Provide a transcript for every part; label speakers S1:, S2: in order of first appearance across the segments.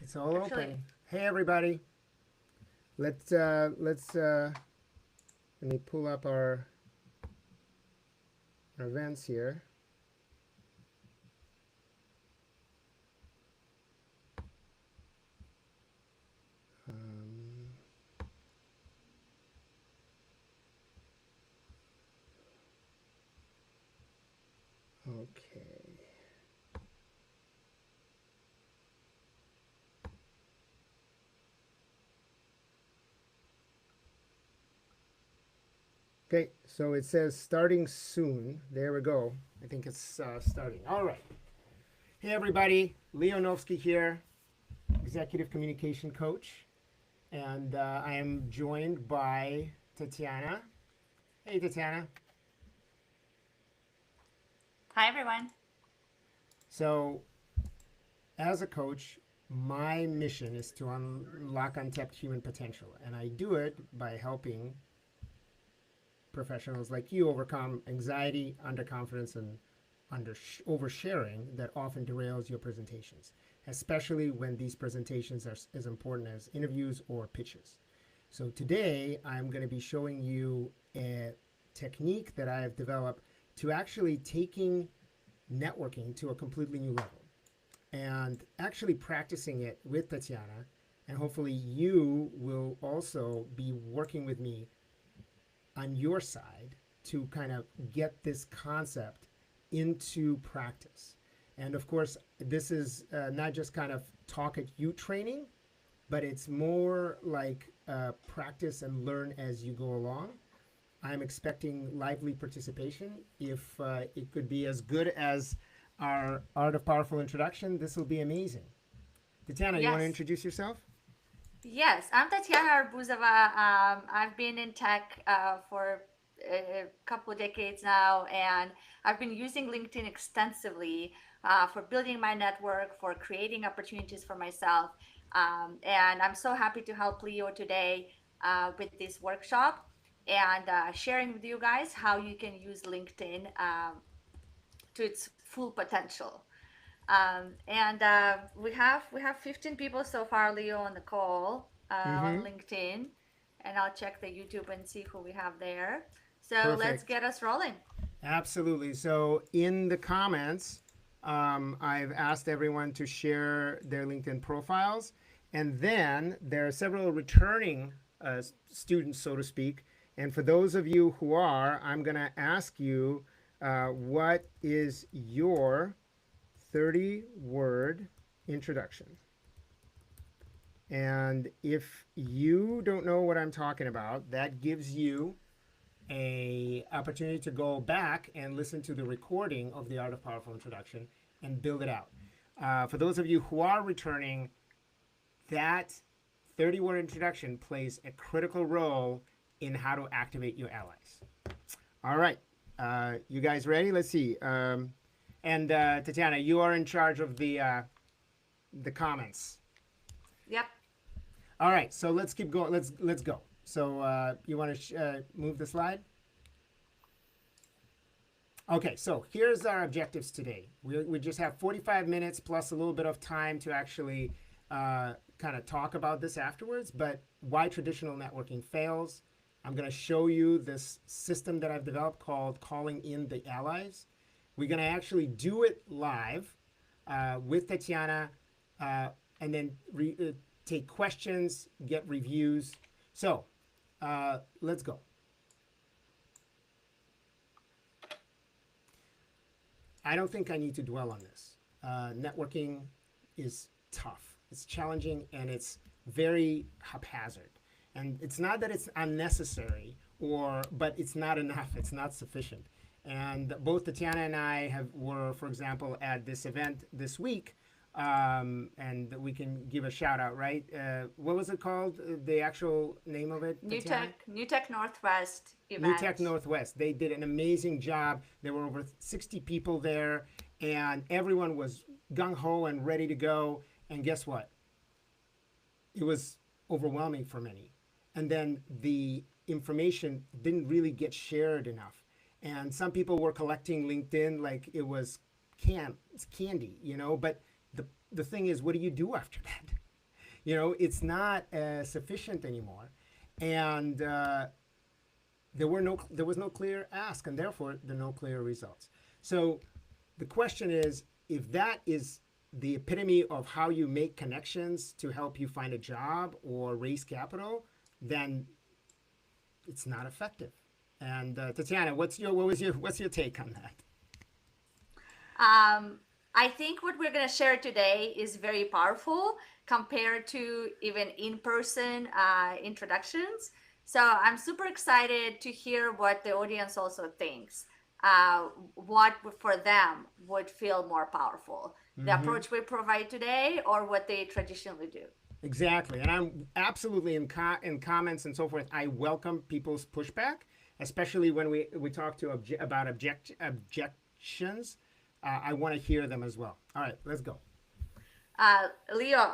S1: It's all
S2: Actually,
S1: open. Hey everybody. Let's let me pull up our events here. Um, okay. Okay, so it says starting soon. There we go. I think it's starting. All right. Hey everybody, Leonovsky here, executive communication coach, and I am joined by Tatiana. Hey Tatiana.
S2: hi everyone.
S1: So as a coach, my mission is to unlock untapped human potential, and I do it by helping professionals like you overcome anxiety, underconfidence, and oversharing that often derails your presentations, especially when these presentations are as important as interviews or pitches. So today, I'm going to be showing you a technique that I have developed to actually taking networking to a completely new level and actually practicing it with Tatiana. And hopefully, you will also be working with me on your side to kind of get this concept into practice. And of course, this is not just kind of talk at you training, but it's more like practice and learn as you go along. I'm expecting lively participation. If it could be as good as our Art of Powerful introduction, this will be amazing. Tatiana, you want to
S2: Yes,
S1: introduce yourself?
S2: yes, I'm Tatiana Arbuzova. I've been in tech for a couple of decades now, and I've been using LinkedIn extensively for building my network, for creating opportunities for myself. And I'm so happy to help Leo today with this workshop and sharing with you guys how you can use LinkedIn to its full potential. And we have 15 people so far, Leo, on the call on
S1: Mm-hmm.
S2: LinkedIn, and I'll check the YouTube and see who we have there. So let's
S1: Perfect.
S2: get us rolling.
S1: Absolutely. So in the comments, I've asked everyone to share their LinkedIn profiles. And then there are several returning students, so to speak. And for those of you who are, I'm going to ask you what is your 30-word introduction? And if you don't know what I'm talking about, that gives you a opportunity to go back and listen to the recording of the Art of Powerful introduction and build it out. For those of you who are returning, that 30-word introduction plays a critical role in how to activate your allies. All right, you guys ready? Let's see. And Tatiana, you are in charge of the comments.
S2: Yep.
S1: All right, so let's keep going. Let's go. So you want to move the slide? Okay, so here's our objectives today. We just have 45 minutes plus a little bit of time to actually kind of talk about this afterwards. But why traditional networking fails. I'm going to show you this system that I've developed called Calling in the Allies. We're going to actually do it live with Tatiana and then take questions, get reviews. So let's go. I don't think I need to dwell on this. Networking is tough, it's challenging, and it's very haphazard. And it's not that it's unnecessary, but it's not enough. It's not sufficient. And both Tatiana and I were, for example, at this event this week, and we can give a shout out, right? What was it called? The actual name of it, Tatiana?
S2: New Tech Northwest
S1: New Tech
S2: event.
S1: Northwest. They did an amazing job. There were over 60 people there, and everyone was gung ho and ready to go. And guess what? It was overwhelming for many. And then the information didn't really get shared enough. And some people were collecting LinkedIn like it's candy, you know. But the thing is, what do you do after that? It's not sufficient anymore, and there was no clear ask, and therefore there are no clear results. So the question is, if that is the epitome of how you make connections to help you find a job or raise capital, then it's not effective. And Tatiana, what's your take on that?
S2: I think what we're going to share today is very powerful compared to even in person introductions. So I'm super excited to hear what the audience also thinks. What for them would feel more powerful, the
S1: Mm-hmm.
S2: approach we provide today or what they traditionally do.
S1: Exactly, and I'm absolutely in comments and so forth. I welcome people's pushback, especially when we talk to about objections. I want to hear them as well. All right, let's go.
S2: Leo,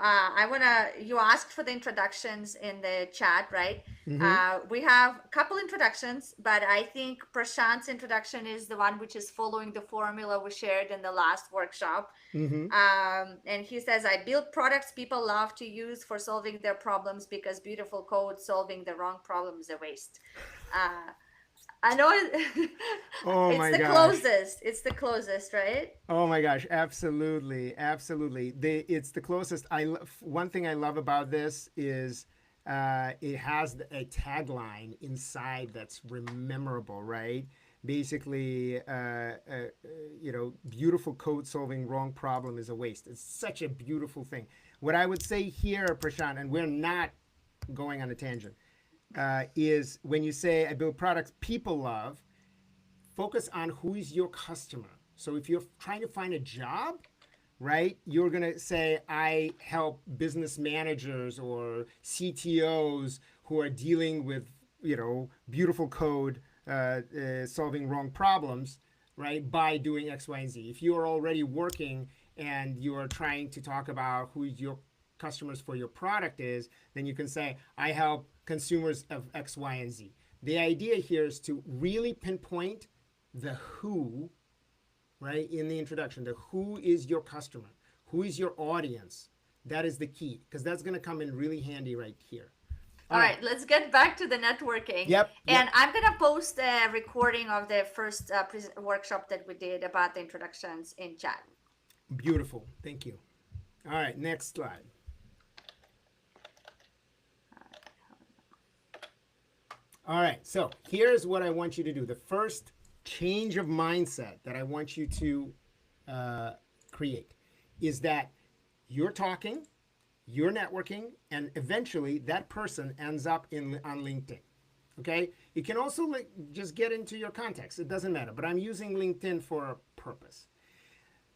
S2: you asked for the introductions in the chat, right?
S1: Mm-hmm.
S2: We have a couple introductions, but I think Prashant's introduction is the one which is following the formula we shared in the last workshop.
S1: Mm-hmm.
S2: And he says, I build products people love to use for solving their problems because beautiful code solving the wrong problem is a waste. Uh, I know
S1: Oh
S2: it's
S1: my
S2: the
S1: gosh.
S2: closest. It's the closest, right?
S1: Oh my gosh, absolutely, absolutely. It's the closest. One thing I love about this is it has a tagline inside that's memorable, right? Basically, beautiful code solving wrong problem is a waste. It's such a beautiful thing. What I would say here, Prashant, and we're not going on a tangent, is when you say I build products people love, focus on who is your customer. So if you're trying to find a job, right, you're going to say, I help business managers or CTOs who are dealing with, beautiful code, solving wrong problems, right, by doing X, Y, and Z. If you're already working and you're trying to talk about who your customers for your product is, then you can say, I help consumers of X, Y, and Z. The idea here is to really pinpoint the who, right, in the introduction. The who is your customer, who is your audience. That is the key, because that's going to come in really handy right here. All
S2: All
S1: right.
S2: right, let's get back to the networking.
S1: Yep.
S2: And
S1: Yep.
S2: I'm going to post a recording of the first workshop that we did about the introductions in chat.
S1: Beautiful. Thank you. All right. Next slide. All right. So here's what I want you to do. The first change of mindset that I want you to create is that you're talking, you're networking, and eventually that person ends up on LinkedIn. Okay? You can also just get into your contacts. It doesn't matter. But I'm using LinkedIn for a purpose.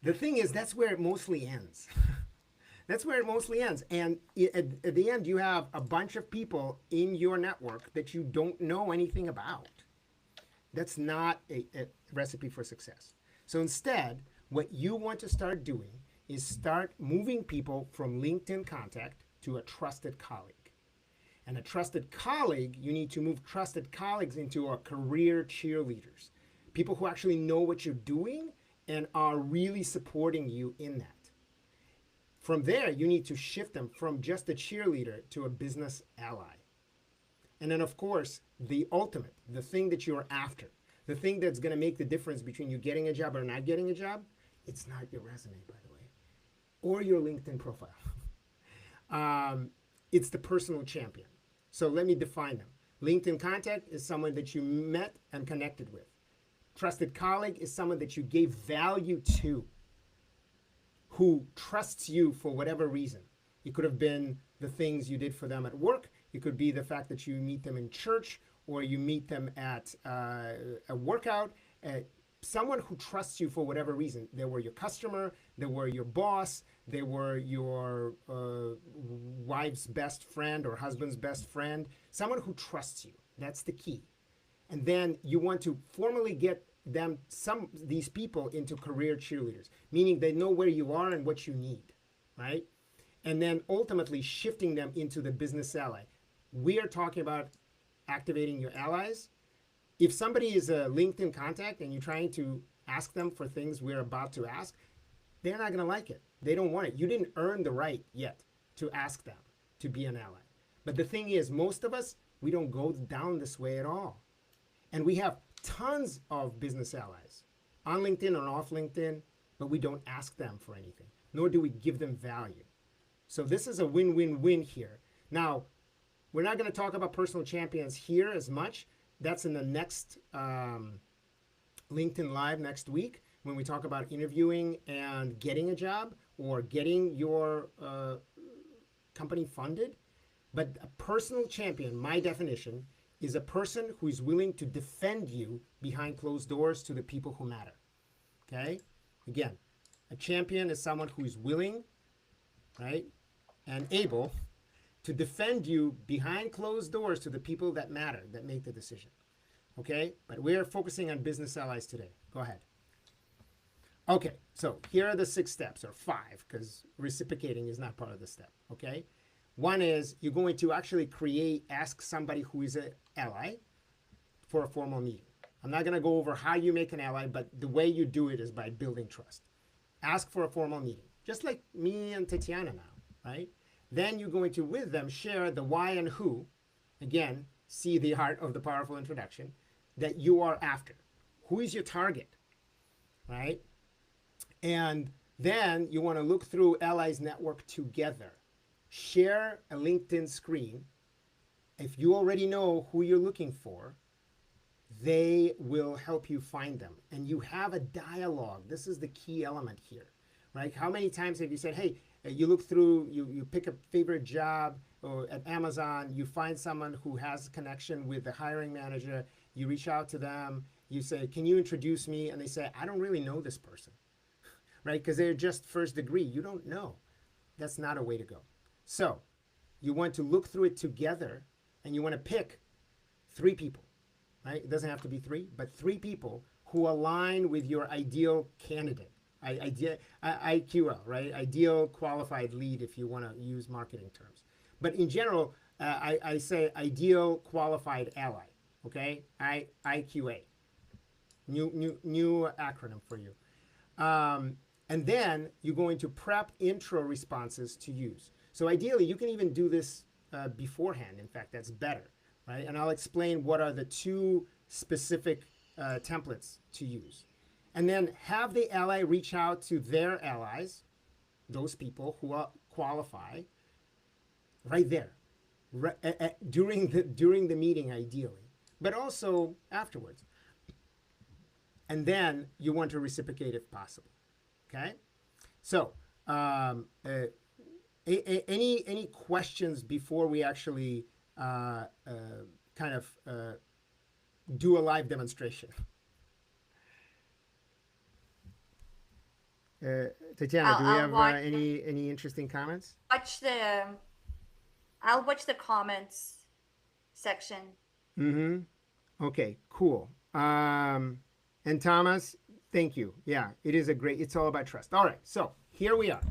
S1: The thing is, that's where it mostly ends. That's where it mostly ends. And at the end, you have a bunch of people in your network that you don't know anything about. That's not a recipe for success. So instead, what you want to start doing is start moving people from LinkedIn contact to a trusted colleague. And a trusted colleague, you need to move trusted colleagues into a career cheerleaders, people who actually know what you're doing and are really supporting you in that. From there, you need to shift them from just a cheerleader to a business ally. And then, of course, the ultimate, the thing that you're after, the thing that's going to make the difference between you getting a job or not getting a job, it's not your resume, by the way, or your LinkedIn profile. It's the personal champion. So let me define them. LinkedIn contact is someone that you met and connected with. Trusted colleague is someone that you gave value to, who trusts you for whatever reason. It could have been the things you did for them at work. It could be the fact that you meet them in church or you meet them at a workout. Someone who trusts you for whatever reason. They were your customer, they were your boss, they were your wife's best friend or husband's best friend. Someone who trusts you. That's the key. And then you want to formally get these people into career cheerleaders, meaning they know where you are and what you need, right? And then ultimately shifting them into the business ally. We are talking about activating your allies. If somebody is a LinkedIn contact and you're trying to ask them for things we're about to ask, they're not going to like it. They don't want it. You didn't earn the right yet to ask them. to be an ally. But the thing is, most of us, we don't go down this way at all. And we have tons of business allies on LinkedIn or off LinkedIn, but we don't ask them for anything, nor do we give them value. So this is a win-win-win here. Now, we're not going to talk about personal champions here as much. That's in the next LinkedIn Live next week when we talk about interviewing and getting a job or getting your company funded. But a personal champion, my definition, is a person who is willing to defend you behind closed doors to the people who matter. Okay? Again, a champion is someone who is willing, right, and able to defend you behind closed doors to the people that matter, that make the decision. Okay? But we're focusing on business allies today. Go ahead. Okay, so here are the 6 steps, or 5, because reciprocating is not part of the step. Okay? One is you're going to actually ask somebody who is an ally for a formal meeting. I'm not going to go over how you make an ally, but the way you do it is by building trust. Ask for a formal meeting, just like me and Tatiana now, right? Then you're going to, with them, share the why and who. Again, see the art of the powerful introduction that you are after. Who is your target, right? And then you want to look through Allies Network together. Share a LinkedIn screen. If you already know who you're looking for, they will help you find them. And you have a dialogue. This is the key element here, right? How many times have you said, hey, you look through, you pick a favorite job or at Amazon, you find someone who has a connection with the hiring manager, you reach out to them, you say, can you introduce me? And they say, I don't really know this person, right? Because they're just first degree. You don't know. That's not a way to go. So you want to look through it together and you want to pick 3 people, right? It doesn't have to be 3, but 3 people who align with your ideal candidate, IQL, right? Ideal qualified lead if you want to use marketing terms. But in general, I say ideal qualified ally, okay? IQA, new acronym for you. And then you're going to prep intro responses to use. So ideally, you can even do this beforehand. In fact, that's better, right? And I'll explain what are the 2 specific templates to use. And then have the ally reach out to their allies, those people who qualify, right there, during the meeting, ideally, but also afterwards. And then you want to reciprocate if possible. Okay, so any questions before we actually kind of do a live demonstration? Tatiana, do we have any interesting comments?
S2: Watch the. I'll watch the comments section.
S1: Mm-hmm. Okay, cool. And Thomas, thank you. Yeah, it's all about trust. All right, so here we are.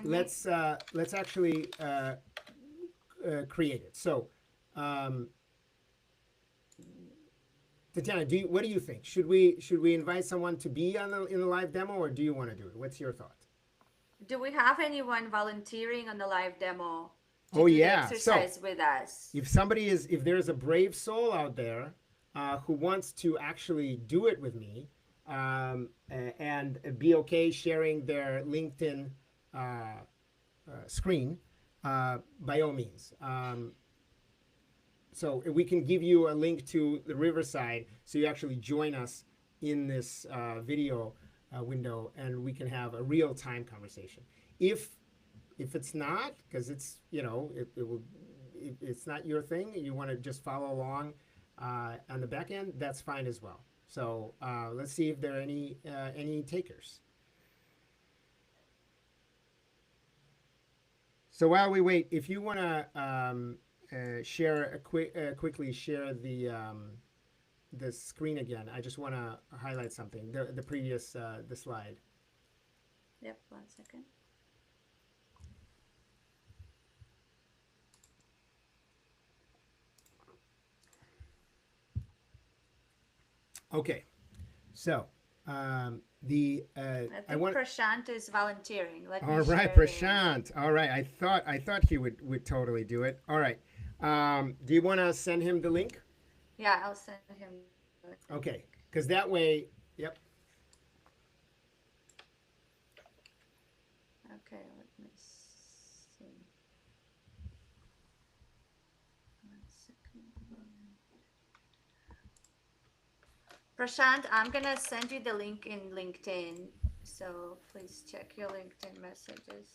S1: Let's actually create it. So, Tatiana, what do you think? Should we invite someone to be in the live demo, or do you want to do it? What's your thought?
S2: Do we have anyone volunteering on the live demo to
S1: do
S2: the exercise with us?
S1: If there's a brave soul out there who wants to actually do it with me and be okay sharing their LinkedIn screen, by all means. So we can give you a link to the Riverside so you actually join us in this video window and we can have a real-time conversation. If it's not, because it's, it's not your thing, you want to just follow along on the back end, that's fine as well. So let's see if there are any takers. So while we wait, if you want to quickly share the screen again, I just want to highlight something. The previous the slide.
S2: Yep. 1 second.
S1: Okay, so
S2: I
S1: I
S2: think
S1: want.
S2: Prashant is volunteering. Let me
S1: All right,
S2: share the link.
S1: Prashant. All right, I thought he would totally do it. All right. Do you want to send him the link?
S2: Yeah, I'll send him the link.
S1: Okay, because that way, yep.
S2: Okay, let me see. One second. Prashant, I'm gonna send you the link in LinkedIn. So please check your LinkedIn messages.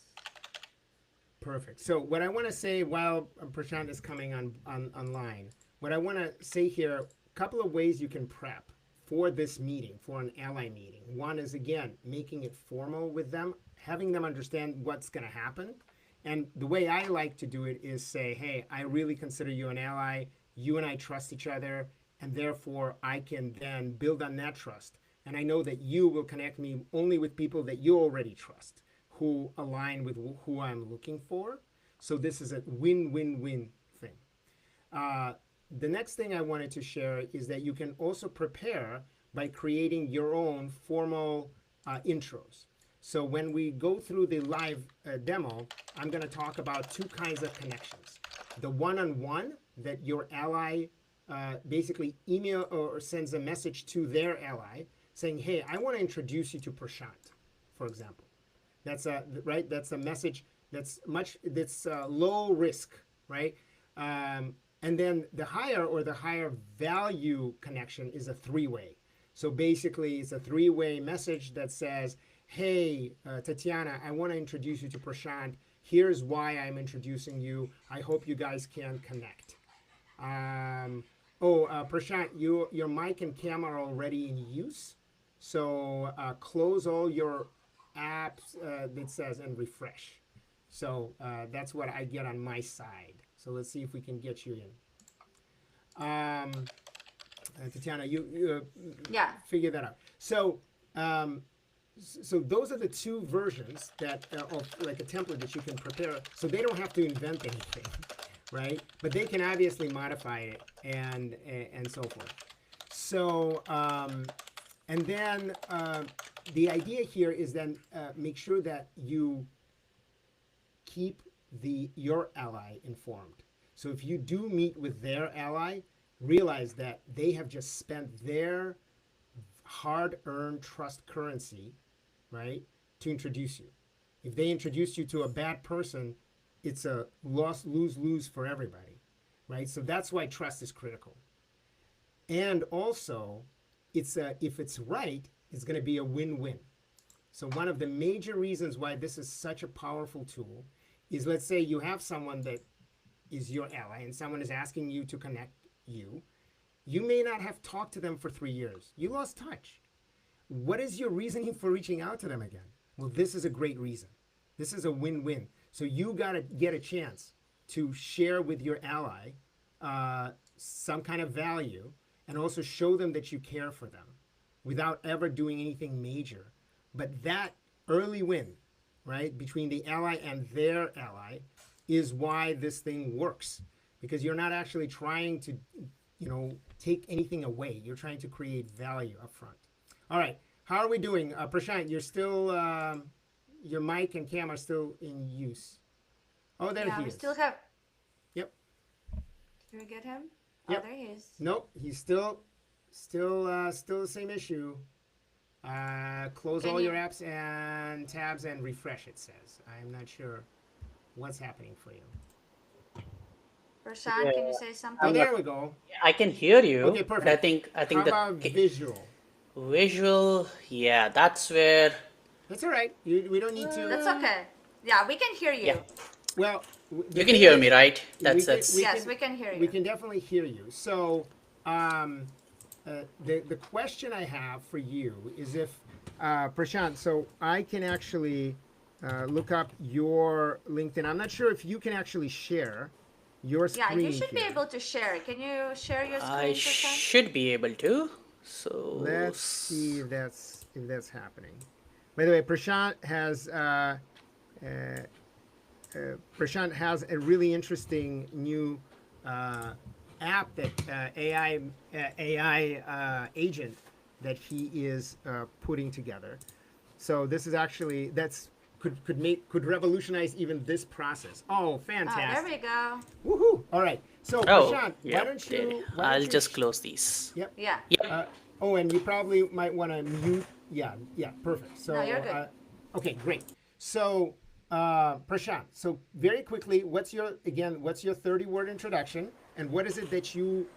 S1: Perfect. So what I want to say while Prashant is coming on online, what I want to say here, a couple of ways you can prep for this meeting, for an ally meeting. One is again making it formal with them, having them understand what's going to happen. And the way I like to do it is say, hey, I really consider you an ally. You and I trust each other, and therefore I can then build on that trust. And I know that you will connect me only with people that you already trust, who align with who I'm looking for. So this is a win-win-win thing. Uh, the next thing I wanted to share is that you can also prepare by creating your own formal intros. So when we go through the live demo, I'm going to talk about two kinds of connections. The one-on-one that your ally basically email or sends a message to their ally saying, hey, I want to introduce you to Prashant, for example. That's a right. That's a message that's low risk, right? And then the higher value connection is a three-way. So basically, it's a three-way message that says, "Hey, Tatiana, I want to introduce you to Prashant. Here's why I'm introducing you. I hope you guys can connect." Prashant, your mic and camera are already in use. So close all your apps that says and refresh. So that's what I get on my side. So let's see if we can get you in. Tatiana, you
S2: Yeah.
S1: figure that out. Um, so those are the two versions that of like a template that you can prepare. So they don't have to invent anything, right? But they can obviously modify it and so forth. So and then the idea here is then make sure that you keep your ally informed. So if you do meet with their ally, realize that they have just spent their hard-earned trust currency, right, to introduce you. If they introduce you to a bad person, it's a loss, lose, lose for everybody, right? So that's why trust is critical. And also, if it's right, it's going to be a win-win. So one of the major reasons why this is such a powerful tool is, let's say you have someone that is your ally and someone is asking you to connect you. You may not have talked to them for 3 years. You lost touch. What is your reasoning for reaching out to them again? Well, this is a great reason. This is a win-win. So you got to get a chance to share with your ally some kind of value and also show them that you care for them without ever doing anything major. But that early win, right, between the ally and their ally is why this thing works, because you're not actually trying to, take anything away. You're trying to create value up front. All right. How are we doing? Prashant, you're still, your mic and camera still in use. Oh, there
S2: Yeah,
S1: he
S2: we still
S1: is.
S2: have.
S1: Yep.
S2: Did we get him? Oh,
S1: Yep.
S2: there he is.
S1: Nope. He's still the same issue. Close
S2: Can
S1: all
S2: you,
S1: your apps and tabs and refresh, it says. I'm not sure what's happening for you.
S2: Prashant, can you
S3: Yeah,
S2: say
S1: Oh,
S3: I'm
S2: something?
S3: not.
S1: there we go.
S3: I can hear you,
S1: Okay,
S3: but I
S1: perfect.
S3: think I
S1: How
S3: think the
S1: about visual?
S3: visual, yeah, that's where.
S1: That's all right. We don't need
S2: That's
S1: to.
S2: okay. Yeah, we can hear
S3: Yeah,
S2: you.
S1: Well, the
S3: you can
S1: thing
S3: hear me,
S1: is,
S3: right?
S1: we
S3: That's
S1: can we
S3: that's.
S2: Yes,
S1: can
S2: we can hear
S1: we
S2: you.
S1: can definitely hear you. So, um, the question I have for you is if Prashant, so I can actually look up your LinkedIn. I'm not sure if you can actually share your
S2: Yeah, you
S1: screen
S2: should be
S1: here.
S2: able to share. Can you share your
S3: I
S2: screen, Prashant?
S3: should be able to. So
S1: Let's see if that's happening. By the way, uh, Prashant has a really interesting new uh, app that AI agent that he is putting together. So this is actually that's could revolutionize even this process. Oh,
S2: There
S1: fantastic!
S2: we go.
S1: Woohoo! All right. So
S3: Oh,
S1: Prashant,
S3: yeah, did.
S1: why
S3: I'll
S1: don't you
S3: just close these.
S1: yep.
S2: Yeah.
S3: Yep,
S1: Oh, and you probably might want to mute. Yeah, yeah, perfect.
S2: No, you're
S1: So,
S2: good.
S1: okay, great. So, Prashant, so very quickly, what's your 30-word introduction, and what is it that you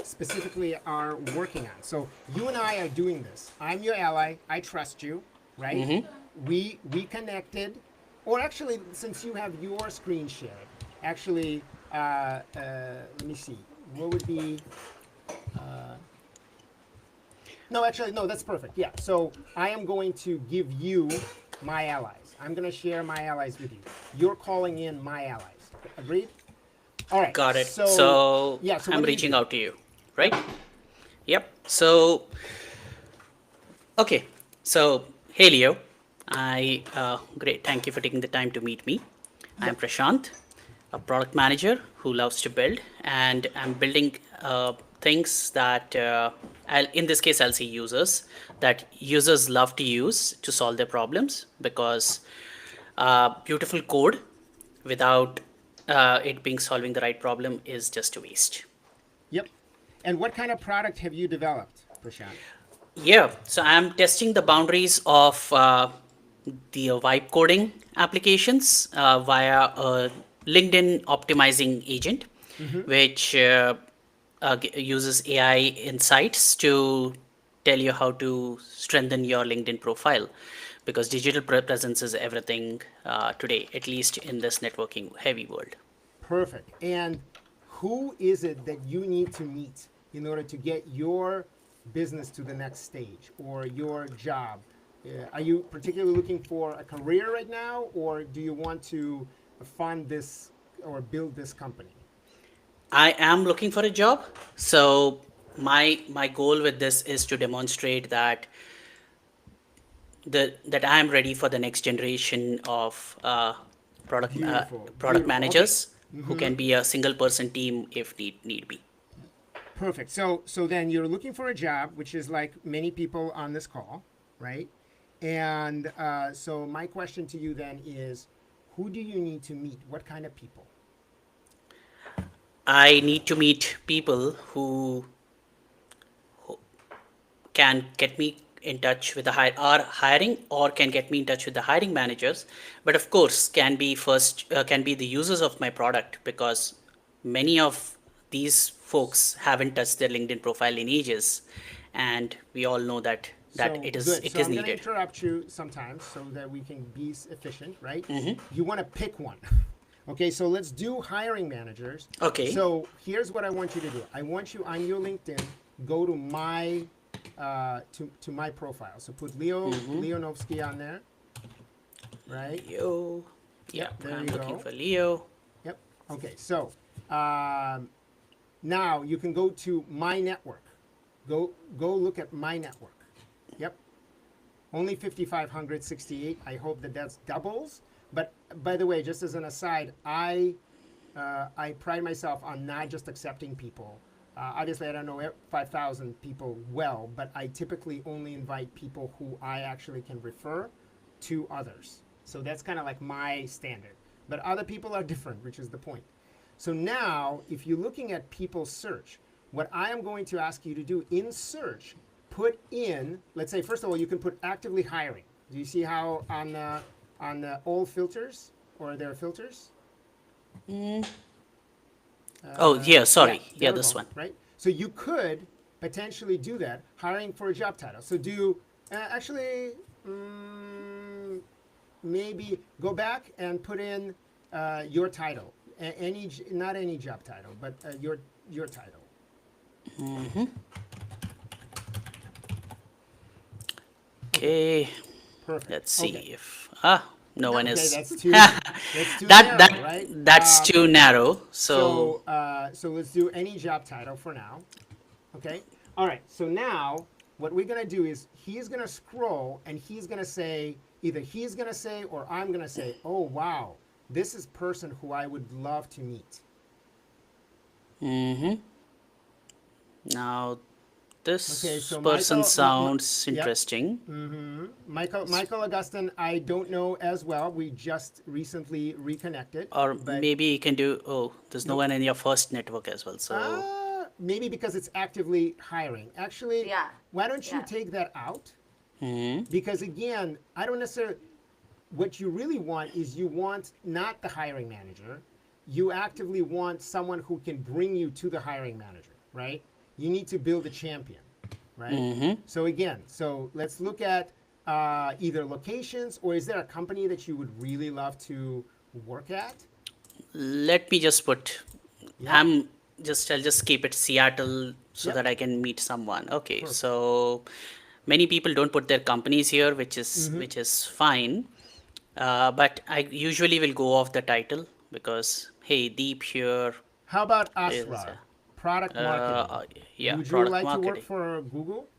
S1: specifically are working on? So, you and I are doing this. I'm your ally. I trust you, right? We connected, or actually, since you have your screen shared, actually, let me see. What would be no, actually, no, that's perfect. Yeah. So I am going to give you my allies. I'm going to share my allies with you. You're calling in my allies. Agreed? All right.
S3: got it.
S1: So,
S3: So
S1: yeah. So what
S3: I'm
S1: do you
S3: reaching
S1: do?
S3: out to you, right?
S1: Yep.
S3: Yep. So, okay. So, hey Leo. Great. Thank you for taking the time to meet me. I'm
S1: Yep.
S3: Prashant, a product manager who loves to build, and I'm building things that, in this case, I'll say users, that users love to use to solve their problems because beautiful code without it being solving the right problem is just a waste.
S1: Yep. And what kind of product have you developed, Prashant?
S3: Yeah, so I'm testing the boundaries of the vibe coding applications via a LinkedIn optimizing agent, which uses AI insights to tell you how to strengthen your LinkedIn profile. Because digital presence is everything today, at least in this networking heavy world.
S1: Perfect. And who is it that you need to meet in order to get your business to the next stage or your job? Are you particularly looking for a career right now, or do you want to fund this or build this company?
S3: I am looking for a job, so my goal with this is to demonstrate that I am ready for the next generation of
S1: Beautiful,
S3: product
S1: beautiful. Okay,
S3: managers who can be a single person team if need be.
S1: perfect. So then you're looking for a job, which is like many people on this call, right? And so my question to you then is, who do you need to meet? What kind of people?
S3: I need to meet people who can get me in touch with the are hiring or can get me in touch with the hiring managers, but of course can be the users of my product because many of these folks haven't touched their LinkedIn profile in ages, and we all know that
S1: So
S3: it is
S1: good.
S3: it
S1: So
S3: is
S1: I'm going to
S3: needed.
S1: interrupt you sometimes so that we can be efficient, right? You want to pick one. Okay, so let's do hiring managers.
S3: Okay.
S1: So here's what I want you to do. I want you on your LinkedIn, go to my to my profile. So put Leonovsky on there, right?
S3: Leo.
S1: Yep,
S3: Yep,
S1: there
S3: I'm
S1: you
S3: looking
S1: go.
S3: for Leo.
S1: Yep. Okay, so um, now you can go to my network. Go look at my network. Yep. Only 5,568. I hope that that's doubles. But by the way, just as an aside, I pride myself on not just accepting people. Obviously, I don't know 5,000 people well, but I typically only invite people who I actually can refer to others. So that's kind of like my standard. But other people are different, which is the point. So now, if you're looking at people search, what I am going to ask you to do in search, put in, let's say, first of all, you can put actively hiring. Do you see how on the all filters, or there are filters?
S3: Oh yeah,
S1: Yeah,
S3: sorry.
S1: there
S3: Yeah,
S1: we
S3: this
S1: go,
S3: one.
S1: right? So you could potentially do that, hiring for a job title. So do actually maybe go back and put in your title, not any job title, but your title. Okay,
S3: Okay.
S1: perfect.
S3: Let's see
S1: Okay,
S3: if no one
S1: okay,
S3: is
S1: that's too
S3: that
S1: narrow,
S3: that
S1: right?
S3: that's too narrow. So
S1: So let's do any job title for now. Okay. All right. So now what we're gonna do is he's gonna scroll and he's gonna say either he's gonna say or I'm gonna say, oh wow, this is person who I would love to meet.
S3: now
S1: Okay,
S3: This
S1: so
S3: person
S1: Michael,
S3: sounds
S1: yep.
S3: interesting.
S1: Michael Augustin, I don't know as well. We just recently reconnected,
S3: Or
S1: but
S3: maybe you can do, oh, there's no
S1: nope.
S3: one in your first network as well. So,
S1: Maybe because it's actively hiring. Actually,
S2: Yeah.
S1: why don't you
S2: Yeah.
S1: take that out?
S3: hmm
S1: Because again, I don't necessarily. What you really want is you want not the hiring manager. You actively want someone who can bring you to the hiring manager, right? You need to build a champion, right? So again, so let's look at either locations, or is there a company that you would really love to work at?
S3: let me just put,
S1: Yeah.
S3: I'm I'll just keep it Seattle so
S1: Yep.
S3: that I can meet someone. Okay,
S1: Perfect.
S3: so many people don't put their companies here, which is fine. But I usually will go off the title because, hey, Deep here
S1: How about
S3: is,
S1: Asrar, product marketing?
S3: yeah,
S1: Would you
S3: product
S1: like to work
S3: marketing.
S1: for Google?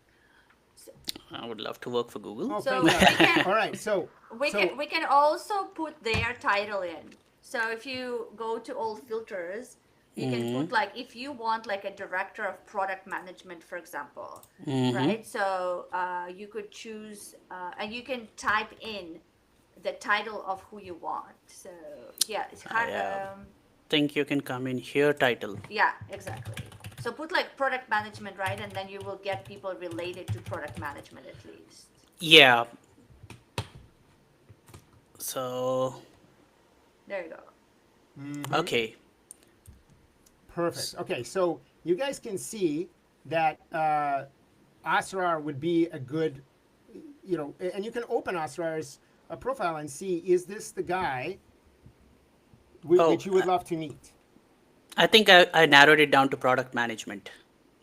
S2: So,
S3: I would love to work for Google.
S1: Oh,
S2: so we
S1: fantastic.
S2: can
S1: All right. So
S2: we can also put their title in. So if you go to all filters, you can put like if you want like a director of product management, for example, right? So you could choose and you can type in the title of who you want. So yeah, it's hard.
S3: I think you can come in here, title.
S2: Yeah, exactly. So put like product management, right? And then you will get people related to product management at least.
S3: Yeah, so,
S2: There you go.
S3: okay.
S1: perfect. Okay, so you guys can see that Asrar would be a good, and you can open Asrar's profile and see, is this the guy
S3: Oh,
S1: that you would love to meet?
S3: I think I narrowed it down to product management.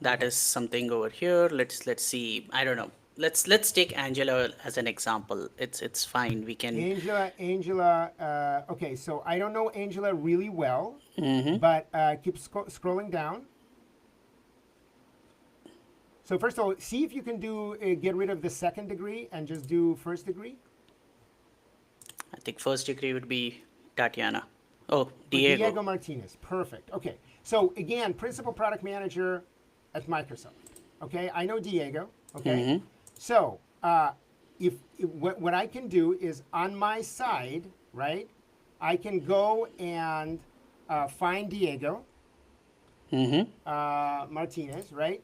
S3: That
S1: Okay.
S3: is something over here. Let's see. I don't know. Let's take Angela as an example. It's fine. We can.
S1: Angela. Okay, so I don't know Angela really well, but keep scrolling down. So first of all, see if you can do get rid of the second degree and just do first degree.
S3: I think first degree would be Tatiana. Oh,
S1: Oh,
S3: Diego.
S1: Diego Martinez. Perfect. Okay. So again, principal product manager at Microsoft. Okay. I know Diego. Okay. So if what I can do is on my side, right? I can go and find Diego Martinez, right?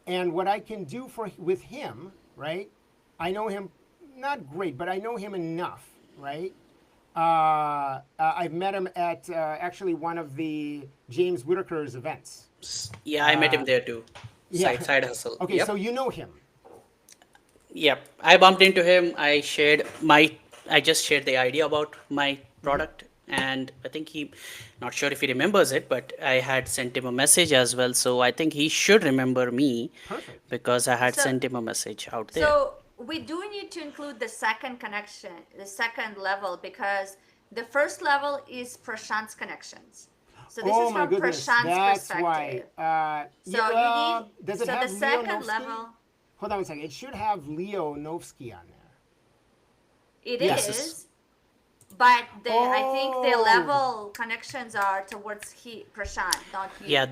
S1: And what I can do for with him, right? I know him not great, but I know him enough, right? I've met him at actually one of the James Whitaker's events.
S3: Yeah, I met him there too.
S1: Yeah.
S3: Side hustle.
S1: Okay, so
S3: Yep.
S1: you know him.
S3: Yep. I bumped into him. I just shared the idea about my product, and I think not sure if he remembers it, but I had sent him a message as well. So I think he should remember me
S1: Perfect.
S3: because I had
S2: So
S3: sent him a message out there.
S2: so we do need to include the second connection, the second level, because the first level is Prashant's connections. So this
S1: Oh
S2: is
S1: my
S2: from
S1: goodness,
S2: Prashant's
S1: that's why.
S2: perspective.
S1: Yeah,
S2: So you need
S1: does it
S2: so the
S1: have Leo
S2: second
S1: Novsky?
S2: level
S1: Hold on one second. It should have Leo Novsky on there.
S2: it
S1: Yes.
S3: This is
S2: is, but I think the
S1: Oh,
S2: level connections are towards Prashant, not
S3: yeah.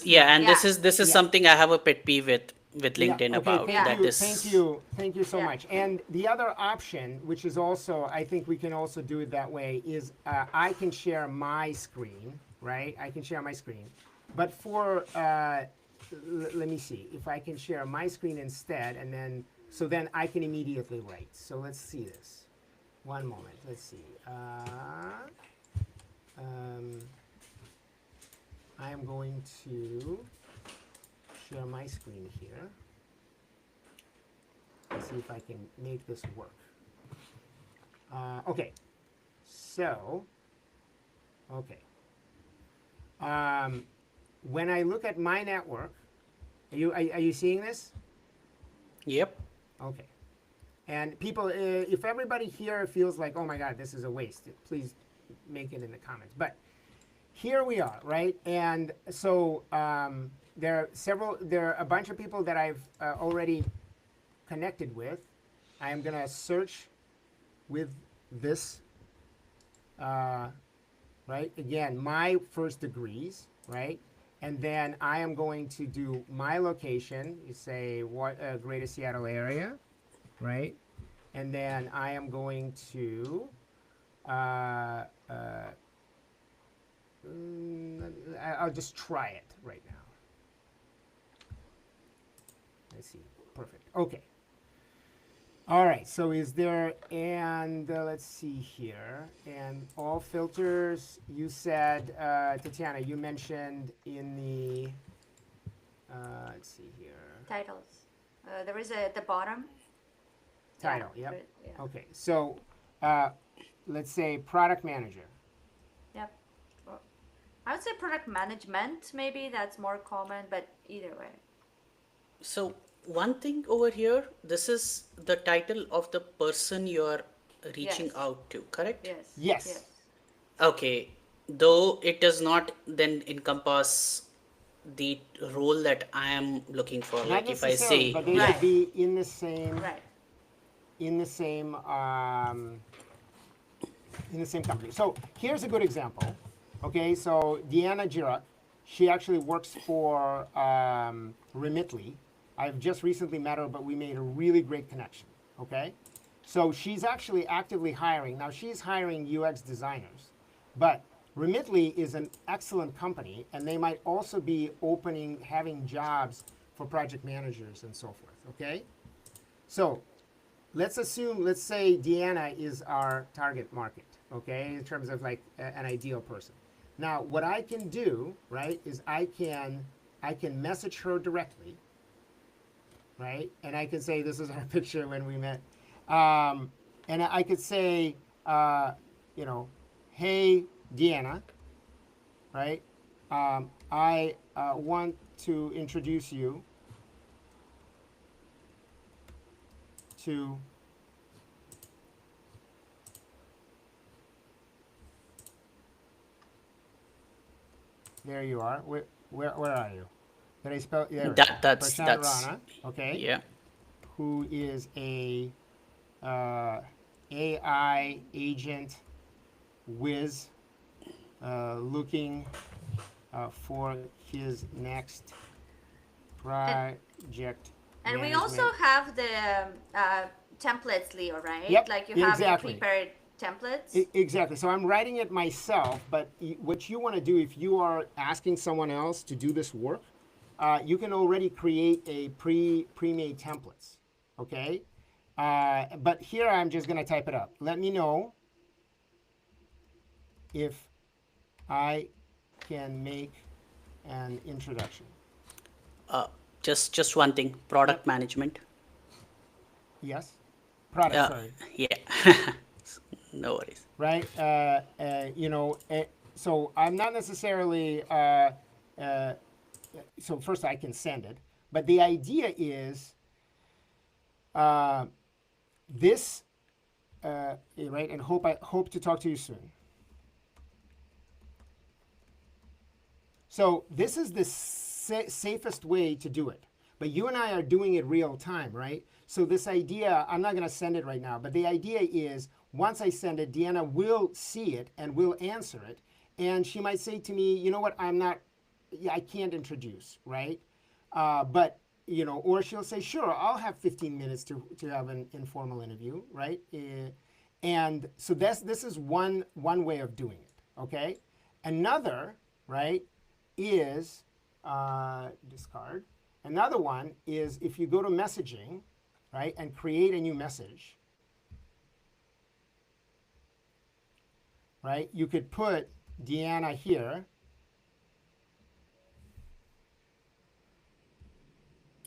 S2: you.
S3: And
S2: Yeah,
S3: this is
S1: yeah.
S3: something I have a pet peeve with
S1: Yeah.
S3: LinkedIn
S1: Okay.
S3: about.
S1: Thank
S2: yeah,
S3: That
S1: you. Thank
S3: is,
S1: you. Thank you so
S2: yeah.
S1: much. And the other option, which is also, I think we can also do it that way, is I can share my screen, right? I can share my screen. But for, let me see if I can share my screen instead, and then, so then I can immediately write. So let's see this. One moment. Let's see. Um, I am going to share my screen here. Let's see if I can make this work. Okay, so, okay. When I look at my network, are you seeing this?
S3: yep.
S1: Okay. And people, if everybody here feels like, oh my God, this is a waste, please make it in the comments. But here we are, right? And so there are a bunch of people that I've already connected with. I am gonna search with this, right? Again, my first degrees, right? and then I am going to do my location. You say what Greater Seattle area, right? And then I am going to uh, uh, I'll just try it right now. Let's see. Perfect. Okay. All right. So is there, and let's see here. And all filters, you said, Tatiana, you mentioned in the, let's see here,
S2: Titles. There is a at the bottom.
S1: title.
S2: Yeah.
S1: Yep.
S2: Yeah.
S1: Okay. So uh, let's say product manager.
S2: Yep. Well, I would say product management. Maybe that's more common, but either way.
S3: So one thing over here, this is the title of the person you're reaching
S2: Yes.
S3: out to, correct?
S2: Yes.
S1: Yes.
S2: Yes.
S3: Okay, though it does not then encompass the role that I am looking for.
S1: Not
S3: Like if I
S1: necessarily,
S3: say,
S1: but they
S3: yeah,
S1: should
S2: Right.
S1: be in the same,
S2: Right.
S1: in the same, in the same company. So here's a good example. Okay, so Deanna Giroux, she actually works for Remitly. I've just recently met her, but we made a really great connection. Okay, so she's actually actively hiring. Now she's hiring UX designers, but Remitly is an excellent company, and they might also be having jobs for project managers and so forth. Okay, so let's say Deanna is our target market, okay, in terms of like an ideal person. Now, what I can do, right, is I can message her directly, right, and I can say this is our picture when we met, and I could say, you know, hey Deanna, right, I want to introduce you to there you are. Where are you? Did I spell? There we go. Prashant
S3: that's
S1: Rana, okay,
S3: yeah.
S1: who is a uh, AI agent whiz looking for his next
S2: And
S1: project
S2: and we also
S1: management.
S2: have the templates, Leo, right?
S1: Yep,
S2: Like you have the
S1: exactly.
S2: prepared templates.
S1: Exactly. So I'm writing it myself, but what you want to do if you are asking someone else to do this work, you can already create a pre-made templates. Okay. But here I'm just going to type it up. Let me know if I can make an introduction.
S3: Uh, just one thing, product
S1: Yep.
S3: management.
S1: Yes. Product.
S3: Uh,
S1: Sorry.
S3: yeah, no worries.
S1: Right. So I'm not necessarily. Uh, so first I can send it, but the idea is uh, this, right? And hope to talk to you soon. So this is the safest way to do it. But you and I are doing it real time, right? So this idea, I'm not going to send it right now, but the idea is once I send it, Deanna will see it and will answer it. And she might say to me, you know what, I can't introduce, right? But, or she'll say, sure, I'll have 15 minutes to have an informal interview, right? And so this is one way of doing it, okay? Another, right, is discard. Another one is if you go to messaging, right, and create a new message, right, you could put Deanna here,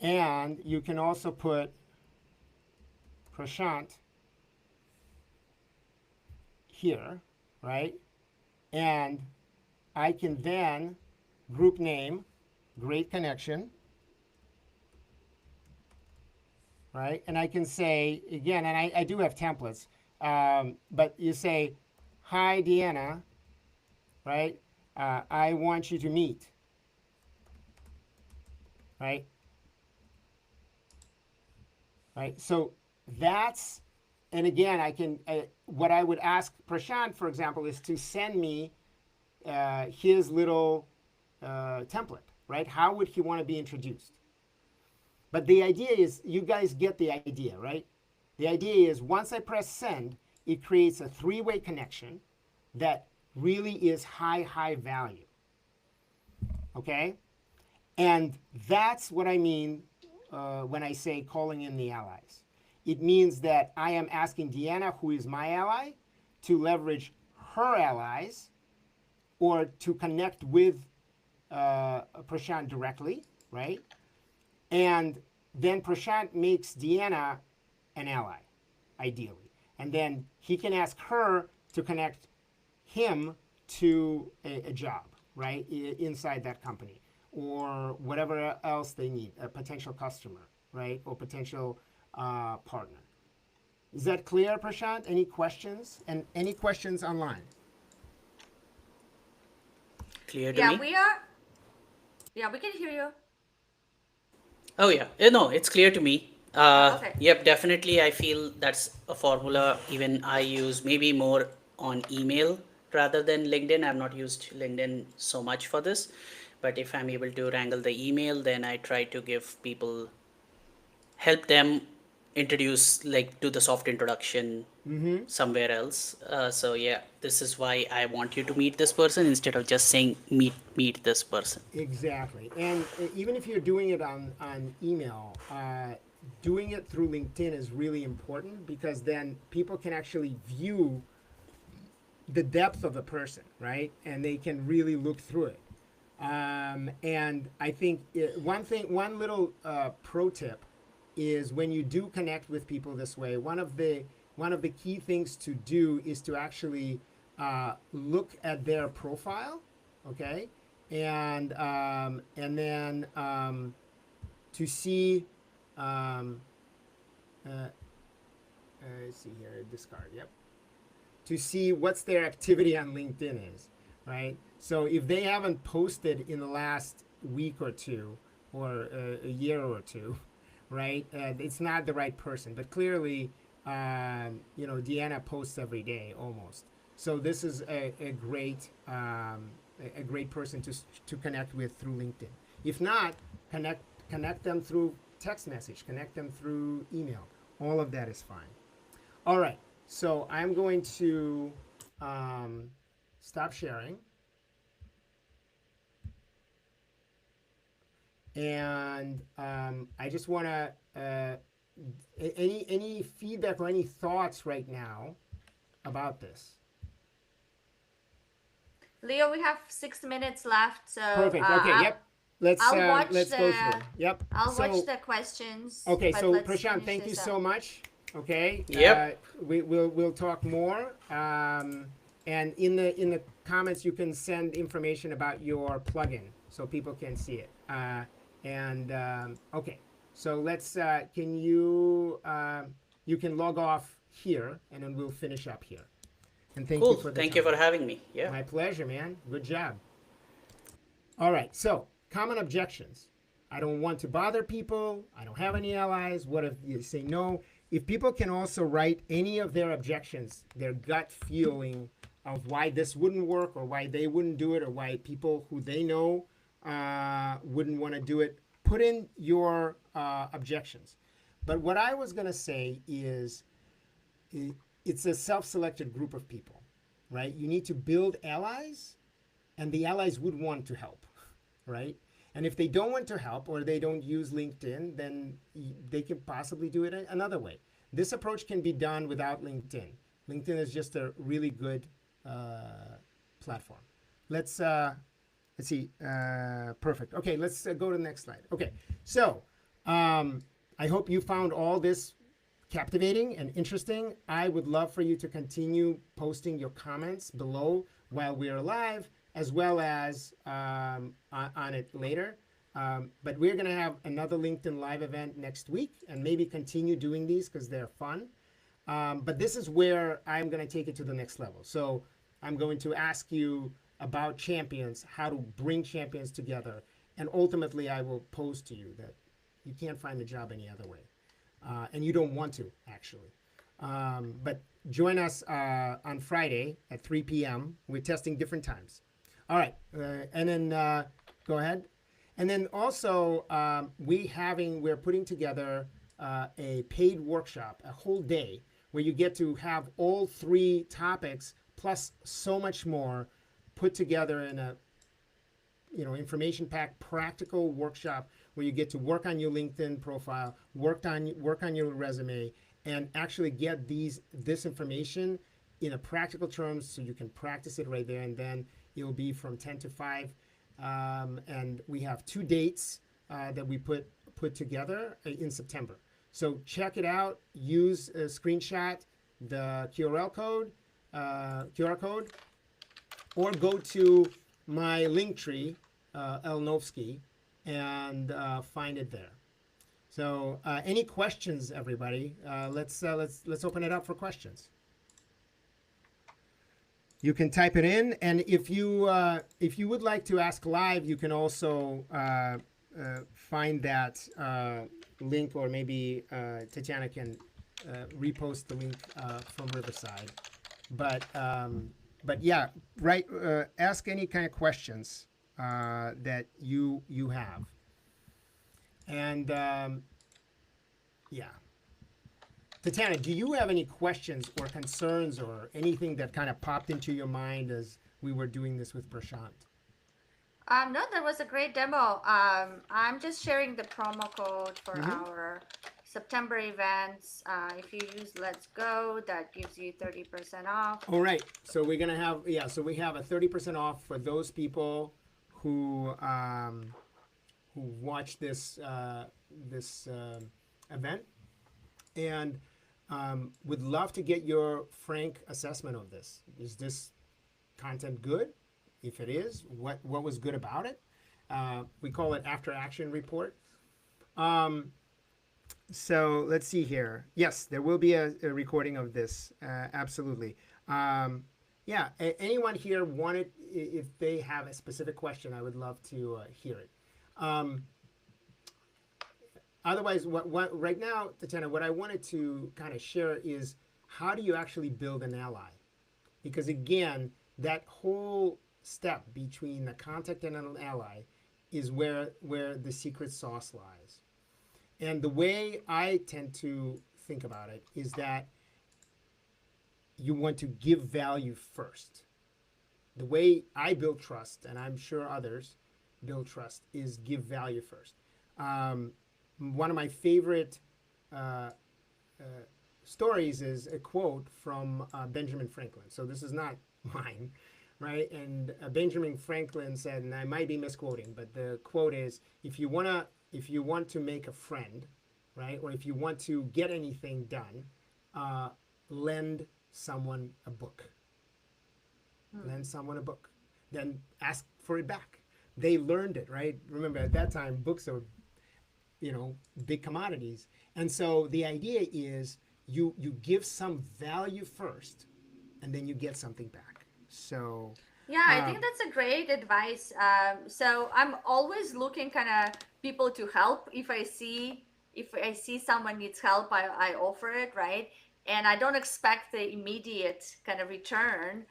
S1: and you can also put Prashant here, right, and I can then group name, great connection, right? And I can say, again, and I do have templates, but you say, hi, Deanna, right? I want you to meet, right? Right? So that's, and again, what I would ask Prashant, for example, is to send me his little template, right? How would he want to be introduced? But the idea is, you guys get the idea, right? The idea is once I press send, it creates a three-way connection that really is high value. Okay? And that's what I mean when I say calling in the allies. It means that I am asking Deanna, who is my ally, to leverage her allies or to connect with Prashant directly, right? And then Prashant makes Deanna an ally, ideally. And then he can ask her to connect him to a job, right, inside that company, or whatever else they need, a potential customer, right, or potential partner. Is that clear, Prashant? Any questions? And any questions online?
S3: Clear to
S2: Yeah,
S3: me?
S2: we are. Yeah, we can hear you.
S3: Oh yeah, no, it's clear to me.
S2: Okay.
S3: Yep, definitely. I feel that's a formula even I use maybe more on email rather than LinkedIn. I've not used LinkedIn so much for this, but if I'm able to wrangle the email, then I try to give people, help them introduce, like, do the soft introduction somewhere else. So yeah, this is why I want you to meet this person instead of just saying meet this person.
S1: Exactly. And even if you're doing it on email, doing it through LinkedIn is really important, because then people can actually view the depth of the person, right? And they can really look through it. And I think one little pro tip is, when you do connect with people this way, one of the key things to do is to actually look at their profile, okay, and then to see. Let's see here. Discard. Yep. To see what's their activity on LinkedIn is, right? So if they haven't posted in the last week or two, or a year or two, right? It's not the right person. But clearly, Deanna posts every day almost. So this is a great person to connect with through LinkedIn. If not, connect them through text message, connect them through email. All of that is fine. All right. So I'm going to stop sharing. And I just want to any feedback or any thoughts right now about this.
S2: Leo, we have 6 minutes left, so
S1: Perfect. Okay. Yep. Let's
S2: I'll watch
S1: let's go through.
S2: the
S1: Yep.
S2: I'll watch
S1: So
S2: the questions.
S1: okay.
S2: But
S1: So
S2: let's
S1: Prashant,
S2: finish
S1: thank you
S2: this
S1: so
S2: up.
S1: much. Okay.
S3: Yep.
S1: We'll talk more. And in the comments, you can send information about your plugin so people can see it. Okay. So let's. Can you you can log off here, and then we'll finish up here. And thank you
S3: Cool.
S1: for the
S3: Thank
S1: time.
S3: you for having me. Yeah.
S1: My pleasure, man. Good job. All right. So common objections. I don't want to bother people. I don't have any allies. What if you say no? If people can also write any of their objections, their gut feeling of why this wouldn't work, or why they wouldn't do it, or why people who they know wouldn't want to do it, put in your objections. But what I was going to say is, it's a self-selected group of people, right? You need to build allies, and the allies would want to help, right? And if they don't want to help, or they don't use LinkedIn, then they can possibly do it another way. This approach can be done without LinkedIn. LinkedIn is just a really good platform. Let's see. Perfect. Okay, let's go to the next slide. Okay, so I hope you found all this captivating and interesting. I would love for you to continue posting your comments below while we are live, as well as on it later. But we're going to have another LinkedIn Live event next week, and maybe continue doing these because they're fun. But this is where I'm going to take it to the next level. So I'm going to ask you about champions, how to bring champions together. And ultimately, I will pose to you that you can't find a job any other way. And you don't want to, actually. But join us on Friday at 3 p.m. We're testing different times. All right. And then Go ahead. And then also, we're putting together a paid workshop, a whole day, where you get to have all three topics plus so much more put together in a information packed practical workshop where you get to work on your LinkedIn profile, work on your resume, and actually get this information in a practical terms so you can practice it right there and then. It will be from 10 to 5, and we have 2 dates that we put together in September. So check it out. Use a screenshot the QR code, or go to my link tree, Elnovsky, and find it there. So, any questions, everybody? Let's open it up for questions. You can type it in, and if you would like to ask live, you can also find that link, or maybe Tatiana can repost the link from Riverside. But yeah, right. Ask any kind of questions that you have, and yeah. Tatiana, do you have any questions or concerns or anything that kind of popped into your mind as we were doing this with Prashant?
S2: No, that was a great demo. I'm just sharing the promo code for our September events. If you use Let's Go, that gives you 30% off.
S1: All right. So we're gonna have So we have a 30% off for those people who watch this event, and would love to get your frank assessment of this. Is this content good? If it is, what was good about it? We call it after action report. So let's see here. Yes, there will be a recording of this. Absolutely. Yeah. Anyone here wanted, if they have a specific question, I would love to hear it. Otherwise, what right now, Tatiana, what I wanted to kind of share is how do you actually build an ally? Because again, that whole step between the contact and an ally is where the secret sauce lies. And the way I tend to think about it is that you want to give value first. The way I build trust, and I'm sure others build trust, is give value first. One of my favorite stories is a quote from Benjamin Franklin. So this is not mine, right? And Benjamin Franklin said, and I might be misquoting, but the quote is, if you want to make a friend, right, or if you want to get anything done, lend someone a book. Lend someone a book. Then ask for it back. They learned it, right? Remember, at that time, books are, big commodities. And so the idea is you give some value first, and then you get something back. So
S2: yeah, I think that's a great advice. So I'm always looking kind of people to help. If I see someone needs help, I offer it, right? And I don't expect the immediate kind of return.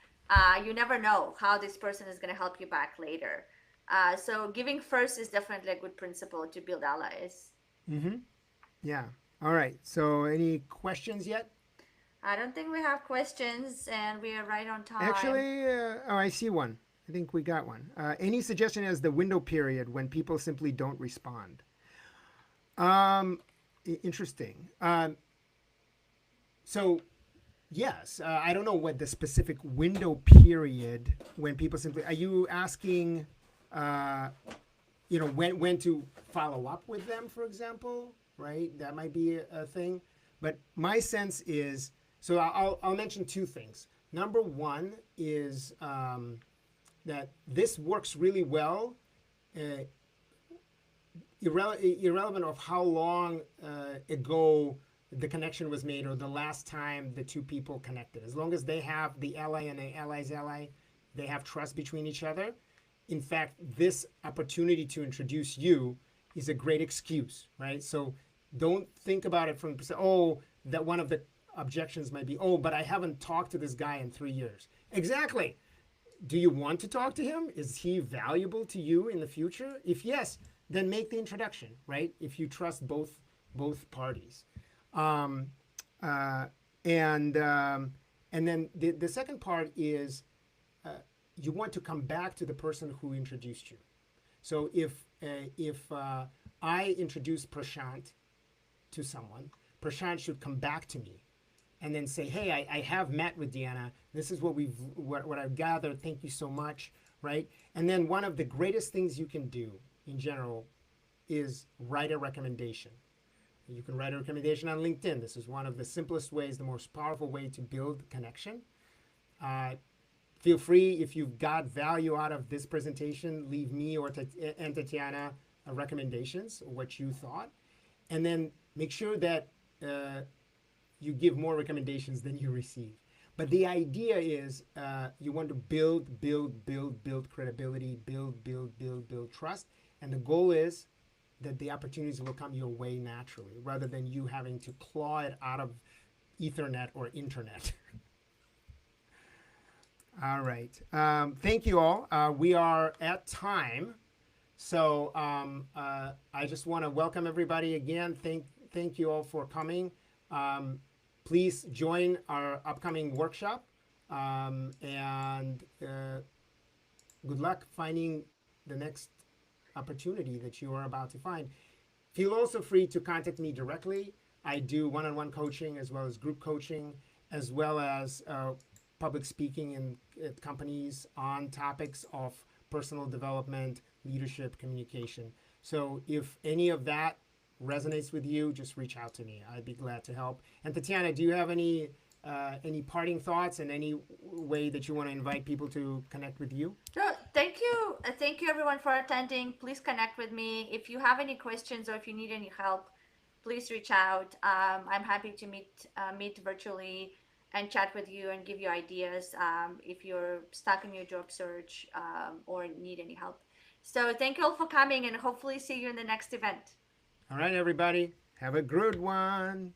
S2: You never know how this person is going to help you back later. So giving first is definitely a good principle to build allies.
S1: Yeah. All right. So any questions yet?
S2: I don't think we have questions, and we are right on time.
S1: Actually, I see one. I think we got one. Any suggestion as the window period when people simply don't respond? Interesting. So, yes, I don't know what the specific window period when people simply. Are you asking, when to follow up with them, for example? Right, that might be a thing. But my sense is, so I'll mention 2 things. Number one is that this works really well, irrelevant of how long ago the connection was made or the last time the 2 people connected. As long as they have the ally and the ally's ally, they have trust between each other. In fact, this opportunity to introduce you is a great excuse, right? So don't think about it from, that one of the objections might be, but I haven't talked to this guy in 3 years. Exactly. Do you want to talk to him? Is he valuable to you in the future? If yes, then make the introduction, right? If you trust both parties. Um, uh, and and then the second part is you want to come back to the person who introduced you. So if I introduce Prashant to someone, Prashant should come back to me and then say, "Hey, I have met with Deanna. This is what I've gathered. Thank you so much." Right? And then one of the greatest things you can do in general is write a recommendation. You can write a recommendation on LinkedIn. This is one of the simplest ways, the most powerful way to build connection. Uh, Feel free, if you've got value out of this presentation, leave me and Tatiana recommendations, what you thought. And then make sure that you give more recommendations than you receive. But the idea is you want to build credibility, build trust. And the goal is that the opportunities will come your way naturally rather than you having to claw it out of Ethernet or internet. All right. Thank you all. We are at time. So I just want to welcome everybody again. Thank you all for coming. Please join our upcoming workshop. And good luck finding the next opportunity that you are about to find. Feel also free to contact me directly. I do one-on-one coaching as well as group coaching, as well as public speaking in at companies on topics of personal development, leadership, communication. So if any of that resonates with you, just reach out to me. I'd be glad to help. And Tatiana, do you have any parting thoughts and any way that you want to invite people to connect with you?
S2: Sure. Thank you. Thank you everyone for attending. Please connect with me. If you have any questions or if you need any help, please reach out. I'm happy to meet virtually and chat with you and give you ideas if you're stuck in your job search or need any help. So thank you all for coming and hopefully see you in the next event.
S1: All right, everybody. Have a good one.